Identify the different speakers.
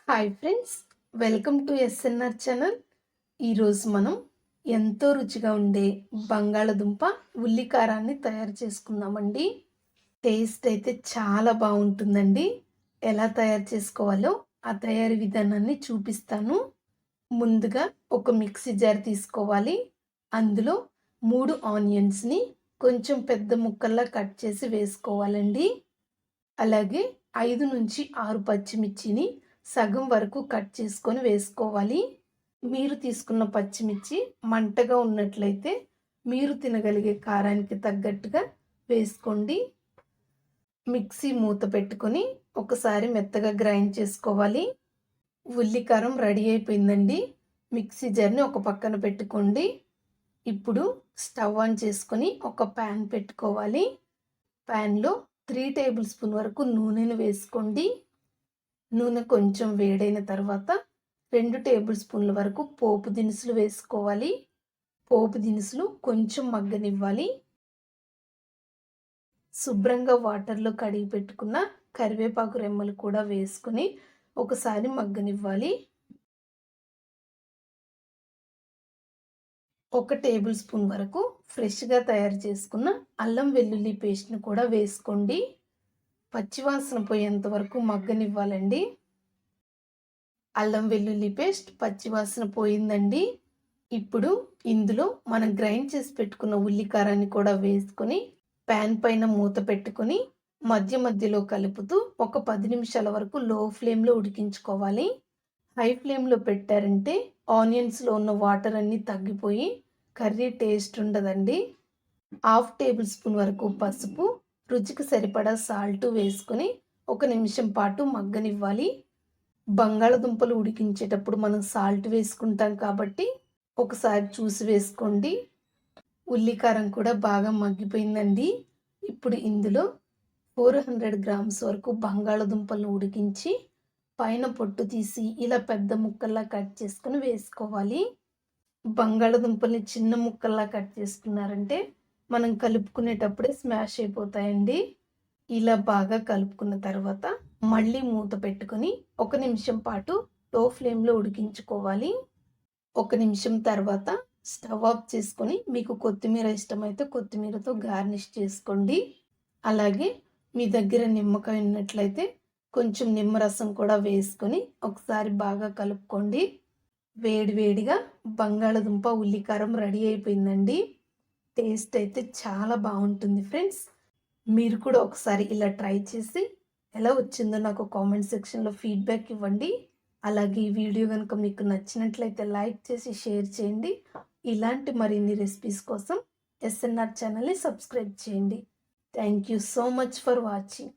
Speaker 1: Hi friends, welcome to SNR channel. ఈరోజు మనం ఎంతో రుచిగా ఉండే బంగాళదుంప ఉల్లికారాన్ని తయారు చేసుకుందామండి. టేస్ట్ అయితే చాలా బాగుంటుందండి. ఎలా తయారు చేసుకోవాలో ఆ తయారీ విధానాన్ని చూపిస్తాను. ముందుగా ఒక మిక్సీ జార్ తీసుకోవాలి. అందులో 3 ఆనియన్స్ని కొంచెం పెద్ద ముక్కల్లా కట్ చేసి వేసుకోవాలండి. అలాగే 5 నుంచి 6 పచ్చిమిర్చిని సగం వరకు కట్ చేసుకొని వేసుకోవాలి. మీరు తీసుకున్న పచ్చిమిర్చి మంటగా ఉన్నట్లయితే మీరు తినగలిగే కారానికి తగ్గట్టుగా వేసుకోండి. మిక్సీ మూత పెట్టుకొని ఒకసారి మెత్తగా గ్రైండ్ చేసుకోవాలి. ఉల్లికారం రెడీ అయిపోయిందండి. మిక్సీ జార్ని ఒక పక్కన పెట్టుకోండి. ఇప్పుడు స్టవ్ ఆన్ చేసుకొని ఒక ప్యాన్ పెట్టుకోవాలి. ప్యాన్లో 3 టేబుల్ స్పూన్ వరకు నూనెను వేసుకోండి. నూనె కొంచెం వేడైన తర్వాత 2 టేబుల్ స్పూన్ల వరకు పోపు దినుసులు వేసుకోవాలి. పోపు దినుసులు కొంచెం మగ్గనివ్వాలి. శుభ్రంగా వాటర్లో కడిగి పెట్టుకున్న కరివేపాకు రెమ్మలు కూడా వేసుకొని ఒకసారి మగ్గనివ్వాలి. 1 టేబుల్ స్పూన్ వరకు ఫ్రెష్గా తయారు చేసుకున్న అల్లం వెల్లుల్లి పేస్ట్ని కూడా వేసుకోండి. పచ్చివాసన పోయేంత వరకు మగ్గనివ్వాలండి. అల్లం వెల్లుల్లి పేస్ట్ పచ్చివాసన పోయిందండి. ఇప్పుడు ఇందులో మనం గ్రైండ్ చేసి పెట్టుకున్న ఉల్లికారాన్ని కూడా వేసుకొని ప్యాన్ పైన మూత పెట్టుకొని మధ్య మధ్యలో కలుపుతూ ఒక 10 నిమిషాల వరకు లో ఫ్లేమ్లో ఉడికించుకోవాలి. హై ఫ్లేమ్లో పెట్టారంటే ఆనియన్స్లో ఉన్న వాటర్ అన్నీ తగ్గిపోయి కర్రీ టేస్ట్ ఉండదండి. 1/2 టేబుల్ స్పూన్ వరకు పసుపు, రుచికి సరిపడా సాల్ట్ వేసుకొని 1 నిమిషం పాటు మగ్గనివ్వాలి. బంగాళదుంపలు ఉడికించేటప్పుడు మనం సాల్ట్ వేసుకుంటాం కాబట్టి ఒకసారి చూసి వేసుకోండి. ఉల్లికారం కూడా బాగా మగ్గిపోయిందండి. ఇప్పుడు ఇందులో 400 గ్రామ్స్ వరకు బంగాళదుంపలను ఉడికించి పైన పొట్టు తీసి ఇలా పెద్ద ముక్కల్లా కట్ చేసుకొని వేసుకోవాలి. బంగాళదుంపల్ని చిన్న ముక్కల్లా కట్ చేసుకున్నారంటే మనం కలుపుకునేటప్పుడే స్మాష్ అయిపోతాయండి. ఇలా బాగా కలుపుకున్న తర్వాత మళ్ళీ మూత పెట్టుకొని 1 నిమిషం పాటు లో ఫ్లేమ్లో ఉడికించుకోవాలి. 1 నిమిషం తర్వాత స్టవ్ ఆఫ్ చేసుకొని మీకు కొత్తిమీర ఇష్టమైతే కొత్తిమీరతో గార్నిష్ చేసుకోండి. అలాగే మీ దగ్గర నిమ్మకాయ ఉన్నట్లయితే కొంచెం నిమ్మరసం కూడా వేసుకొని ఒకసారి బాగా కలుపుకోండి. వేడివేడిగా బంగాళదుంప ఉల్లికారం రెడీ అయిపోయిందండి. టేస్ట్ అయితే చాలా బాగుంటుంది ఫ్రెండ్స్. మీరు కూడా ఒకసారి ఇలా ట్రై చేసి ఎలా వచ్చిందో నాకు కామెంట్ సెక్షన్లో ఫీడ్బ్యాక్ ఇవ్వండి. అలాగే ఈ వీడియో కనుక మీకు నచ్చినట్లయితే లైక్ చేసి షేర్ చేయండి. ఇలాంటి మరిన్ని రెసిపీస్ కోసం ఎస్ఎన్ఆర్ ఛానల్ని సబ్స్క్రైబ్ చేయండి. Thank you so much for watching.